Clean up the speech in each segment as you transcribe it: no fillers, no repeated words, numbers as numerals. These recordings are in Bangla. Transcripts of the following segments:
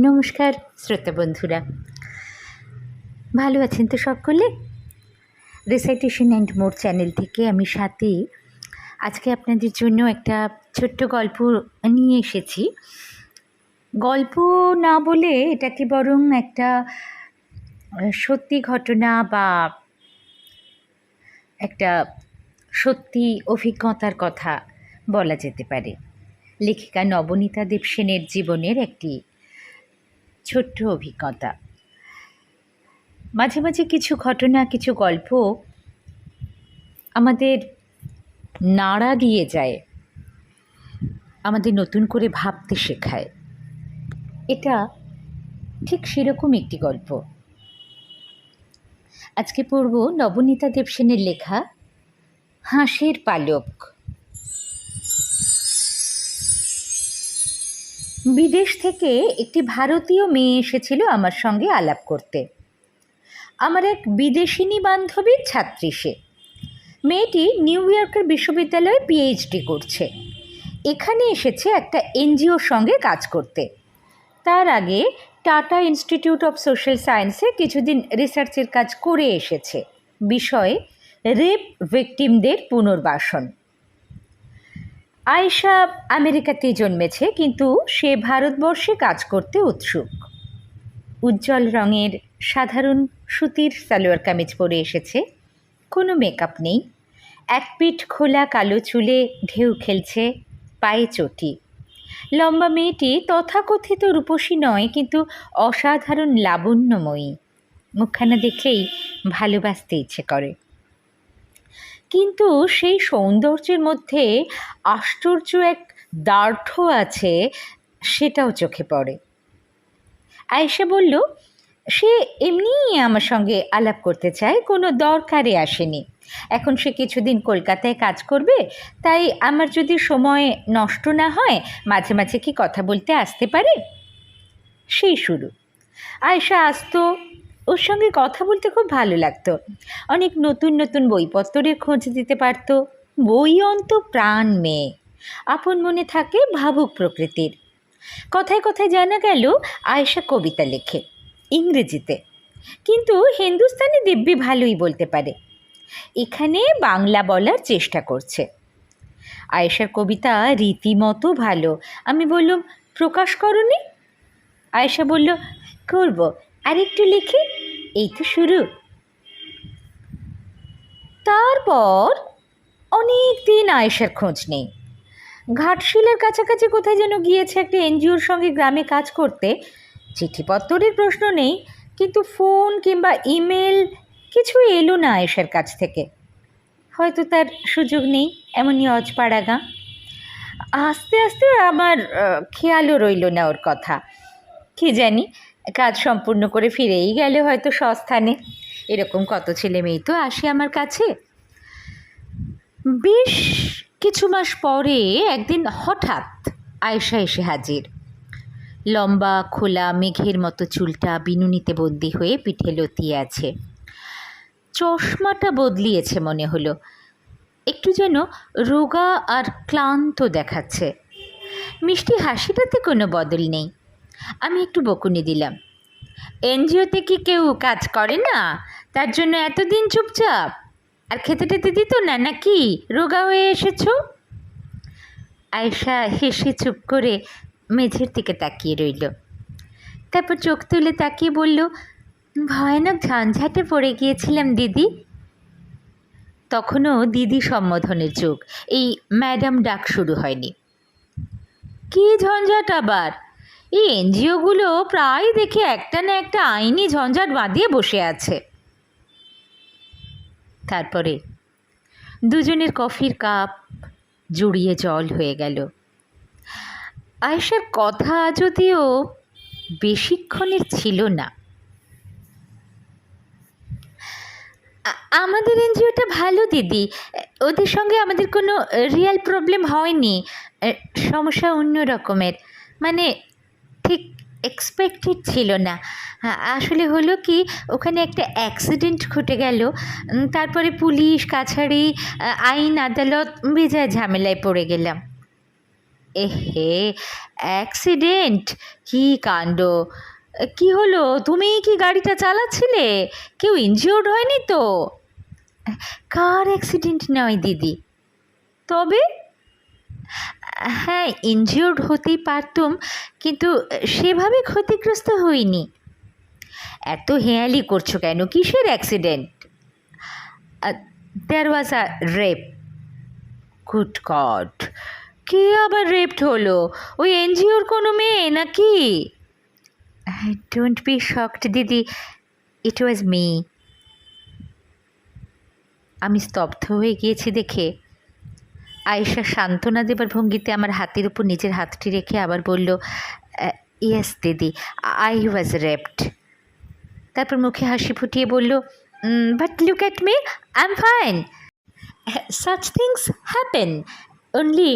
নমস্কার শ্রোতা বন্ধুরা, ভালো আছেন তো সকলে? রিসাইটেশন অ্যান্ড মোর চ্যানেল থেকে আমি স্বাতী আজকে আপনাদের জন্য একটা ছোট্ট গল্প নিয়ে এসেছি। গল্প না বলে এটাকে বরং একটা সত্যি ঘটনা বা একটা সত্যি অভিজ্ঞতার কথা বলা যেতে পারে। লেখিকা নবনীতা দেবসেনের জীবনের একটি ছোট্ট অভিজ্ঞতা। মাঝে মাঝে কিছু ঘটনা, কিছু গল্প আমাদের নাড়া দিয়ে যায়, আমাদের নতুন করে ভাবতে শেখায়। এটা ঠিক সেরকম একটি গল্প। আজকে পড়ব নবনীতা দেবসেনের লেখা হাঁসের পালক। বিদেশ থেকে একটি ভারতীয় মেয়ে এসেছিল আমার সঙ্গে আলাপ করতে। আমার এক বিদেশিনী বান্ধবীর ছাত্রী সে। মেয়েটি নিউ ইয়র্কের বিশ্ববিদ্যালয়ে পিএইচডি করছে। এখানে এসেছে একটা এনজিওর সঙ্গে কাজ করতে। তার আগে টাটা ইনস্টিটিউট অফ সোশ্যাল সায়েন্সে কিছুদিন রিসার্চের কাজ করে এসেছে, বিষয়ে রেপ ভিকটিমদের পুনর্বাসন। আয়েশা আমেরিকাতেই জন্মেছে, কিন্তু সে ভারতবর্ষে কাজ করতে উৎসুক। উজ্জ্বল রঙের সাধারণ সুতির সালোয়ার কামিজ পরে এসেছে, কোনো মেকআপ নেই। এক পিঠ খোলা কালো চুলে ঢেউ খেলছে, পায়ে চটি। লম্বা মেয়েটি তথাকথিত রূপসী নয়, কিন্তু অসাধারণ লাবণ্যময়ী। মুখখানা দেখলেই ভালোবাসতে ইচ্ছে করে। কিন্তু সেই সৌন্দর্যের মধ্যে আশ্চর্য এক দার্ঢ্য আছে, সেটাও চোখে পড়ে। আয়েশা বলল, সে এমনিই আমার সঙ্গে আলাপ করতে চায়, কোনো দরকারে আসেনি। এখন সে কিছুদিন কলকাতায় কাজ করবে, তাই আমার যদি সময় নষ্ট না হয় মাঝে মাঝে কি কথা বলতে আসতে পারে। সেই শুরু। আয়েশা আসতো, ওর সঙ্গে কথা বলতে খুব ভালো লাগতো। অনেক নতুন নতুন বইপত্রের খোঁজ দিতে পারত। বই অন্ত প্রাণ মেয়ে, আপন মনে থাকে, ভাবুক প্রকৃতির। কথায় কথায় জানা গেল আয়েশা কবিতা লেখে, ইংরেজিতে, কিন্তু হিন্দুস্তানি দিব্যি ভালোই বলতে পারে। এখানে বাংলা বলার চেষ্টা করছে। আয়েশার কবিতা রীতিমতো ভালো। আমি বললাম, প্রকাশ করনি? আয়েশা বলল, করব, আরেকটু লিখি, এই তো শুরু। তারপর অনেক দিন আয়েশার খোঁজ নেই। ঘাটশিলার কাছাকাছি কোথায় যেন গিয়েছে একটা এনজিওর সঙ্গে গ্রামে কাজ করতে। চিঠিপত্রের প্রশ্ন নেই, কিন্তু ফোন কিংবা ইমেল কিছু এলো না আয়েশার কাছ থেকে। হয়তো তার সুযোগ নেই, এমনই অজপাড়া গাঁ। আস্তে আস্তে আমার খেয়ালও রইল না ওর কথা। কি জানি, কাজ সম্পূর্ণ করে ফিরেই গেলে হয়তো স্বস্থানে। এরকম কত ছেলে মেয়ে তো আসে আমার কাছে। বেশ কিছু মাস পরে একদিন হঠাৎ আয়েশা এসে হাজির। লম্বা খোলা মেঘের মতো চুলটা বিনুনিতে বন্দি হয়ে পিঠে লতিয়ে আছে। চশমাটা বদলিয়েছে মনে হলো, একটু যেন রোগা আর ক্লান্ত দেখাচ্ছে। মিষ্টি হাসিটাতে কোনো বদল নেই। আমি একটু বকুনি দিলাম, এনজিওতে কি কেউ কাজ করে না, তার জন্য এতদিন চুপচাপ? আর খেতে টেতে দিত না নাকি, রোগা হয়ে এসেছো? আয়েশা হেসে চুপ করে মেঝের দিকে তাকিয়ে রইল। তারপর চোখ তুলে তাকিয়ে বলল, ভয়ানক ঝঞ্ঝাটে পড়ে গিয়েছিলাম দিদি। তখনও দিদি সম্বোধনের যুগ, এই ম্যাডাম ডাক শুরু হয়নি। কী ঝঞ্ঝাট আবার? এই এনজিওগুলো প্রায় দেখি একটা না একটা আইনি ঝঞ্ঝাট বাঁধিয়ে বসে আছে। তারপরে দুজনের কফির কাপ জুড়িয়ে জল হয়ে গেল। আয়েশার কথা যদিও বেশিক্ষণের ছিল না। আমাদের এনজিওটা ভালো দিদি, ওদের সঙ্গে আমাদের কোনো রিয়েল প্রবলেম হয়নি। সমস্যা অন্য রকমের, মানে ঠিক এক্সপেক্টেড ছিল না। আসলে হলো কি, ওখানে একটা অ্যাক্সিডেন্ট ঘটে গেল। তারপরে পুলিশ কাছারি, আইন আদালত, বেজায় ঝামেলায় পড়ে গেলাম। এহে, অ্যাক্সিডেন্ট! কী কাণ্ড! কি হলো? তুমি কি গাড়িটা চালাচ্ছিলে? কেউ ইনজিওর্ড হয়নি তো? কার অ্যাক্সিডেন্ট নয় দিদি। তবে হ্যাঁ, ইনজিওর্ড হতেই পারতুম, কিন্তু সেভাবে ক্ষতিগ্রস্ত হইনি। এত হেঁয়ালি করছো কেন? কিসের accident? There was a rape. Good god! কে আবার রেপড হলো? ওই এনজিওর কোনো মেয়ে নাকি? ডোন্ট বি শকড দিদি, ইট ওয়াজ মি। আমি স্তব্ধ হয়ে গিয়েছি দেখে আয়েশা সান্ত্বনা দেবার ভঙ্গিতে আমার হাতের উপর নিজের হাতটি রেখে আবার বলল, ইয়েস দিদি, আই ওয়াজ রেপড। তারপর মুখে হাসি ফুটিয়ে বলল, but look at me, I am fine. Such things happen, only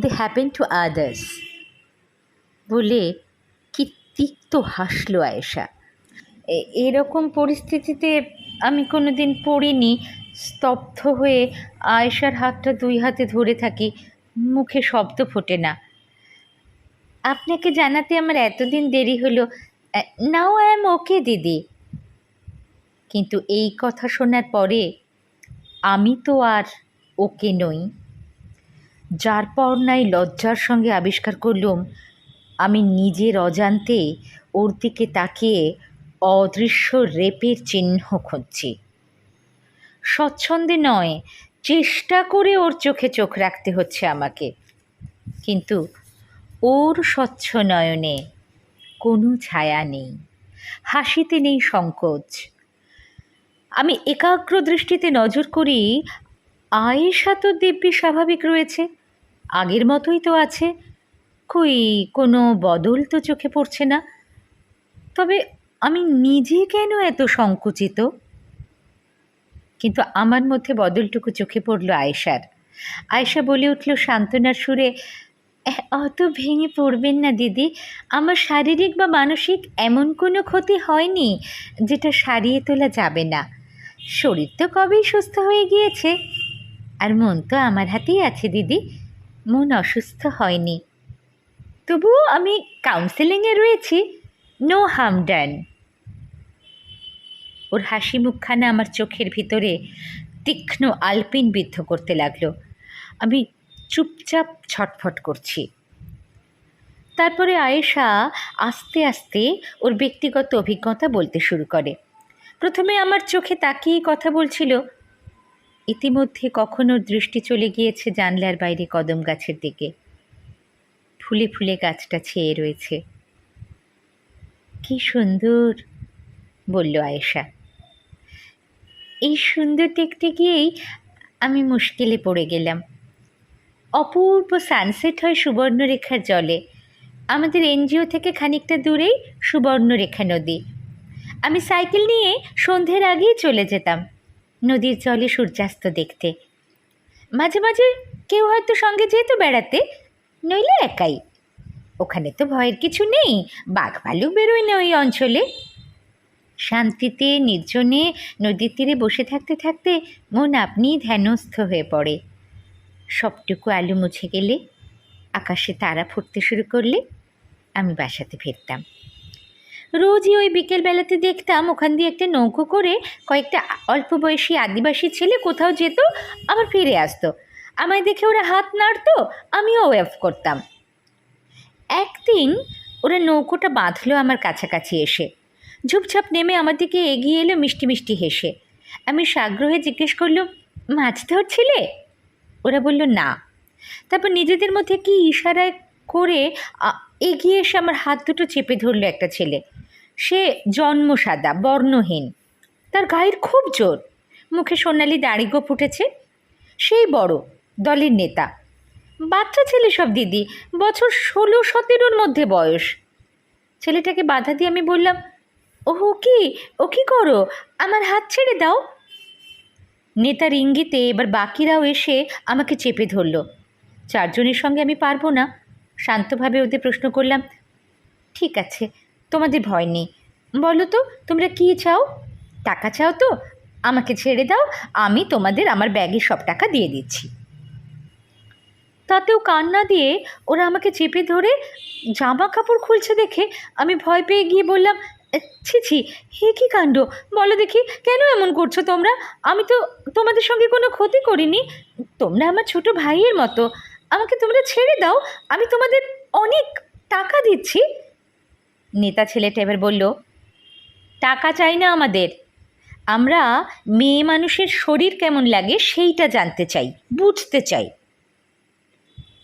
they happen to others. বলে কি তিক্ত হাসলো আয়েশা। এরকম পরিস্থিতিতে আমি কোনো দিন পড়িনি। স্তব্ধ হয়ে আয়েশার হাতটা দুই হাতে ধরে থাকি, মুখে শব্দ ফোটে না। আপনাকে জানাতে আমার এতদিন দেরি হলো। নাও আই এম ওকে দিদি। কিন্তু এই কথা শোনার পরে আমি তো আর ওকে নই। যার পর নাই লজ্জার সঙ্গে আবিষ্কার করলুম আমি নিজের অজান্তে ওর দিকে তাকিয়ে অদৃশ্য রেপের চিহ্ন খুঁজছি। স্বচ্ছন্দে নয়, চেষ্টা করে ওর চোখে চোখ রাখতে হচ্ছে আমাকে। কিন্তু ওর স্বচ্ছ নয়নে কোনো ছায়া নেই, হাসিতে নেই সংকোচ। আমি একাগ্র দৃষ্টিতে নজর করি, আয়েশা তো দিব্যি স্বাভাবিক রয়েছে, আগের মতোই তো আছে। কই কোনো বদল তো চোখে পড়ছে না। তবে আমি নিজে কেন এত সংকুচিত? কিন্তু আমার মধ্যে বদলটুকু চোখে পড়ল আয়েশার। আয়েশা বলে উঠল সান্ত্বনার সুরে, অত ভেঙে পড়বেন না দিদি, আমার শারীরিক বা মানসিক এমন কোনো ক্ষতি হয়নি যেটা সারিয়ে তোলা যাবে না। শরীর তো কবেই সুস্থ হয়ে গিয়েছে, আর মন তো আমার হাতেই আছে দিদি, মন অসুস্থ হয়নি। তবুও আমি কাউন্সেলিংয়ে রয়েছি, নো হার্ম ডান। ওর হাসি মুখখানা আমার চোখের ভিতরে তীক্ষ্ণ আলপিন বিদ্ধ করতে লাগলো। আমি চুপচাপ ছটফট করছি। তারপরে আয়েশা আস্তে আস্তে ওর ব্যক্তিগত অভিজ্ঞতা বলতে শুরু করে। প্রথমে আমার চোখে তাকিয়ে কথা বলছিল, ইতিমধ্যে কখন ওর দৃষ্টি চলে গিয়েছে জানলার বাইরে কদম গাছের দিকে। ফুলে ফুলে গাছটা ছেয়ে রয়েছে। কি সুন্দর, বলল আয়েশা। এই সুন্দর দেখতে গিয়েই আমি মুশকিলে পড়ে গেলাম। অপূর্ব সানসেট হয় সুবর্ণরেখার জলে। আমাদের এনজিও থেকে খানিকটা দূরেই সুবর্ণরেখা নদী। আমি সাইকেল নিয়ে সন্ধ্যের আগেই চলে যেতাম নদীর জলে সূর্যাস্ত দেখতে। মাঝে মাঝে কেউ হয়তো সঙ্গে যেত বেড়াতে, নইলে একাই। ওখানে তো ভয়ের কিছু নেই, বাঘ ভালুক বেরোয় না ওই অঞ্চলে। শান্তিতে নির্জনে নদীর তীরে বসে থাকতে থাকতে মন আপনিই ধ্যানস্থ হয়ে পড়ে। সবটুকু আলো মুছে গেলে, আকাশে তারা ফুটতে শুরু করলে আমি বাসাতে ফিরতাম। রোজই ওই বিকেলবেলাতে দেখতাম ওখান দিয়ে একটা নৌকো করে কয়েকটা অল্প বয়সী আদিবাসী ছেলে কোথাও যেত, আবার ফিরে আসতো। আমায় দেখে ওরা হাত নাড়তো, আমিও ওয়েভ করতাম। একদিন ওরা নৌকোটা বাঁধলো আমার কাছাকাছি এসে, ঝুপঝাপ নেমে আমার দিকে এগিয়ে এলো মিষ্টি মিষ্টি হেসে। আমি সাগ্রহে জিজ্ঞেস করলুম, মাছ ধরছিলে? ওরা বলল না। তারপর নিজেদের মধ্যে কি ইশারায় করে এগিয়ে এসে আমার হাত দুটো চেপে ধরলো একটা ছেলে। সে জন্ম সাদা, বর্ণহীন, তার গায়ের খুব জোর, মুখে সোনালি দাড়িগো ফুটেছে। সেই বড় দলের নেতা। বাচ্চা ছেলে সব দিদি, বছর 16-17 মধ্যে বয়স। ছেলেটাকে বাধা দিয়ে আমি বললাম, ও কি করো, আমার হাত ছেড়ে দাও। নেতার ইঙ্গিতে এবার বাকিরাও এসে আমাকে চেপে ধরল। 4 জনের সঙ্গে আমি পারবো না। শান্তভাবে ওদের প্রশ্ন করলাম, ঠিক আছে, তোমাদের ভয় নেই, বলো তো তোমরা কী চাও? টাকা চাও তো? আমাকে ছেড়ে দাও, আমি তোমাদের আমার ব্যাগের সব টাকা দিয়ে দিচ্ছি। তাতেও কান্না দিয়ে ওরা আমাকে চেপে ধরে জামা কাপড় খুলছে দেখে আমি ভয় পেয়ে গিয়ে বললাম, ছি ছি, হে কী কাণ্ড, বলো দেখি কেন এমন করছো তোমরা? আমি তো তোমাদের সঙ্গে কোনো ক্ষতি করিনি, তোমরা আমার ছোট ভাইয়ের মতো, আমাকে তোমরা ছেড়ে দাও, আমি তোমাদের অনেক টাকা দিচ্ছি। নেতা ছেলেটা এবার বলল, টাকা চাই না আমাদের, আমরা মেয়ে মানুষের শরীর কেমন লাগে সেইটা জানতে চাই, বুঝতে চাই।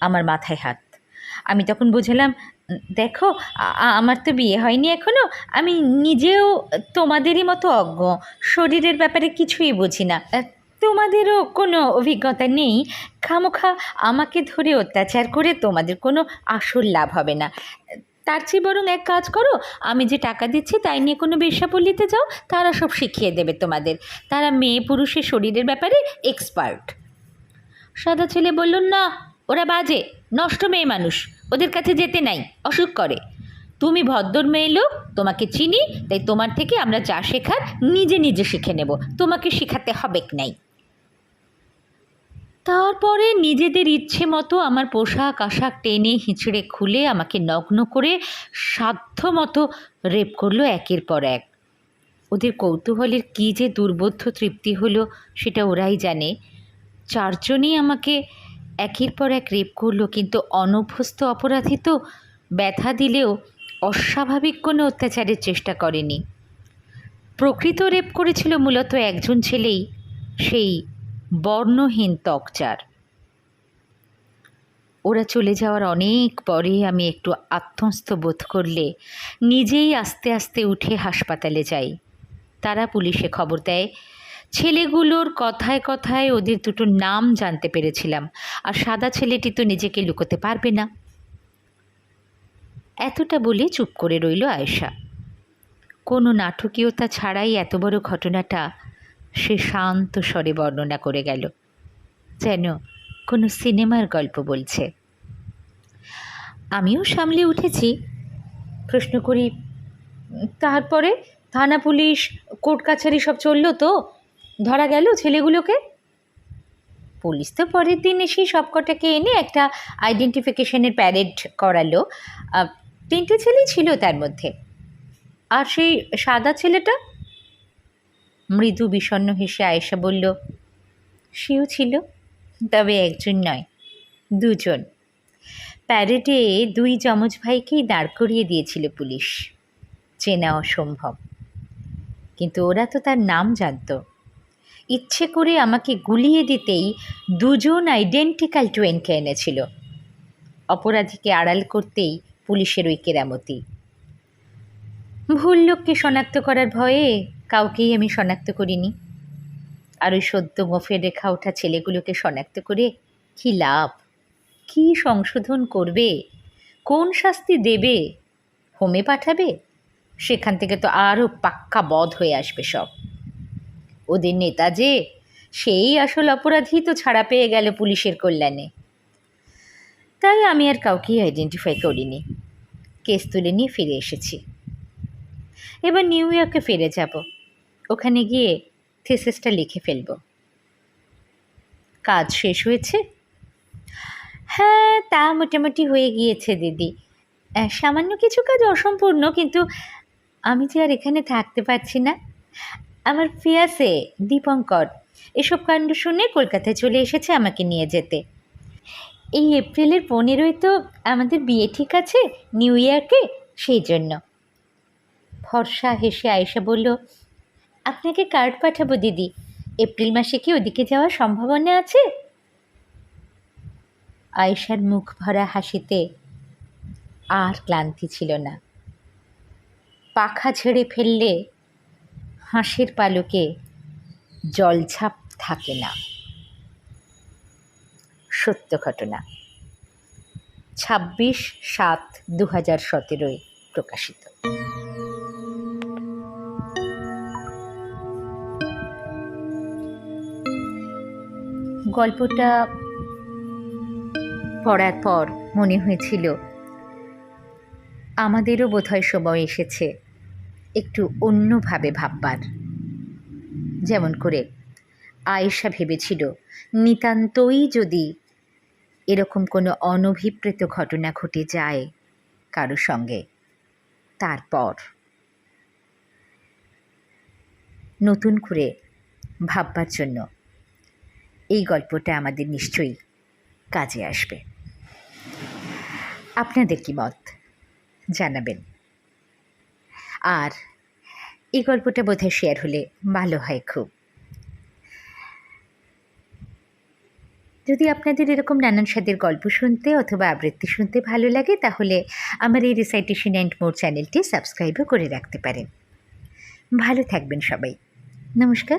আমার মাথায় হাত। আমি তখন বুঝলাম, দেখো আমার তো বিয়ে হয়নি এখনও, আমি নিজেও তোমাদেরই মতো অজ্ঞ, শরীরের ব্যাপারে কিছুই বুঝি না, তোমাদেরও কোনো অভিজ্ঞতা নেই, খামোখা আমাকে ধরে অত্যাচার করে তোমাদের কোনো আসল লাভ হবে না। তার চেয়ে বরং এক কাজ করো, আমি যে টাকা দিচ্ছি তাই নিয়ে কোনো বেশ্যাপল্লীতে যাও, তারা সব শিখিয়ে দেবে তোমাদের, তারা মেয়ে পুরুষের শরীরের ব্যাপারে এক্সপার্ট। সাদা ছেলে বলল, না, ওরা বাজে, নষ্ট মেয়ে মানুষ, ওদের কাছে যেতে নাই, অসুখ করে। তুমি ভদ্র মেয়ে লোক, তোমাকে চিনি, তাই তোমার থেকে আমরা যা শেখার নিজে নিজে শিখে নেব, তোমাকে শেখাতে হবে নাই। তারপরে নিজেদের ইচ্ছে মতো আমার পোশাক আশাক টেনে হিঁচড়ে খুলে আমাকে নগ্ন করে সাধ্য মতো রেপ করলো একের পর এক। ওদের কৌতূহলের কী যে দুর্বোধ্য তৃপ্তি হলো সেটা ওরাই জানে। চারজনই আমাকে একের পর এক রেপ করলো, কিন্তু অনভ্যস্ত অপরাধী তো ব্যথা দিলেও অস্বাভাবিক কোনো অত্যাচারের চেষ্টা করেনি। প্রকৃত রেপ করেছিল মূলত একজন ছেলেই, সেই বর্ণহীন তকচার। ওরা চলে যাওয়ার অনেক পরে আমি একটু আত্মস্থ বোধ করলে নিজেই আস্তে আস্তে উঠে হাসপাতালে যাই। তারা পুলিশে খবর দেয়। ছেলেগুলোর কথায় কথায় ওদের দুটো নাম জানতে পেরেছিলাম, আর সাদা ছেলেটি তো নিজেকে লুকোতে পারবে না। এতটা বলে চুপ করে রইল আয়েশা। কোনো নাটকীয়তা ছাড়াই এত বড় ঘটনাটা সে শান্ত স্বরে বর্ণনা করে গেল, যেন কোনো সিনেমার গল্প বলছে। আমিও সামলে উঠেছি। প্রশ্ন করি, তারপরে থানা পুলিশ কোর্ট কাছারি সব চলল তো? ধরা গেল ছেলেগুলোকে? পুলিশ তো পরের দিন এসে সবকটাকে এনে একটা আইডেন্টিফিকেশনের প্যারেড করালো। 3টে ছেলেই ছিল তার মধ্যে। আর সেই সাদা ছেলেটা? মৃদু বিষণ্ণ হেসে আয়েশা বলল, সেও ছিল, তবে একজন নয়, 2জন। প্যারেডে 2 যমজ ভাইকেই দাঁড় করিয়ে দিয়েছিল পুলিশ। চেনা অসম্ভব, কিন্তু ওরা তো তার নাম জানত। ইচ্ছে করে আমাকে গুলিয়ে দিতেই 2জন আইডেন্টিক্যাল টুয়েনকে এনেছিল। অপরাধীকে আড়াল করতেই পুলিশের ওই কেরামতি। ভুল লোককে শনাক্ত করার ভয়ে কাউকেই আমি শনাক্ত করিনি। আর ওই সদ্য গোফের রেখা ওঠা ছেলেগুলোকে শনাক্ত করে কী লাভ? কী সংশোধন করবে? কোন শাস্তি দেবে? হোমে পাঠাবে? সেখান থেকে তো আরও পাক্কা বধ হয়ে আসবে সব। ওদের নেতা যে, সেই আসল অপরাধী তো ছাড়া পেয়ে গেল পুলিশের কল্যাণে। তাই আমি আর কাউকেই আইডেন্টিফাই করিনি, কেস তুলে নিয়ে ফিরে এসেছি। এবার নিউ ইয়র্কে ফিরে যাব, ওখানে গিয়ে থিসিসটা লিখে ফেলব। কাজ শেষ হয়েছে? হ্যাঁ, তা মোটামুটি হয়ে গিয়েছে দিদি। সামান্য কিছু কাজ অসম্পূর্ণ, কিন্তু আমি যে আর এখানে থাকতে পারছি না। আমার ফিয়াসে দীপঙ্কর এসব কাণ্ড শুনে কলকাতায় চলে এসেছে আমাকে নিয়ে যেতে। এই এপ্রিলের 15ই তো আমাদের বিয়ে ঠিক আছে নিউ ইয়র্কে, সেই জন্য। ফর্সা হেসে আয়েশা বলল, আপনাকে কার্ড পাঠাবো দিদি। এপ্রিল মাসে কি ওদিকে যাওয়ার সম্ভাবনা আছে? আয়েশার মুখ ভরা হাসিতে আর ক্লান্তি ছিল না। পাখা ঝেড়ে ফেললে হাঁসের পালকে জলছাপ থাকে না। সত্য ঘটনা। 26/7/2017 প্রকাশিত। গল্পটা পড়ার পর মনে হয়েছিল আমাদেরও বোধহয় সময় এসেছে একটু অন্যভাবে ভাববার। যেমন করে আয়েশা ভেবেছিল নিতান্তই যদি এরকম কোনো অনভিপ্রেত ঘটনা ঘটে যায় কারো সঙ্গে, তারপর নতুন করে ভাববার জন্য এই গল্পটা আমাদের নিশ্চয়ই কাজে আসবে। আপনাদের কি মত জানাবেন। আর এই গল্পটা বোধহয় শেয়ার হলে ভালো হয় খুব। যদি আপনাদের এরকম নানান স্বাদের গল্প শুনতে অথবা আবৃত্তি শুনতে ভালো লাগে, তাহলে আমার এই রিসাইটেশন অ্যান্ড মোর চ্যানেলটি সাবস্ক্রাইবও করে রাখতে পারেন। ভালো থাকবেন সবাই। নমস্কার।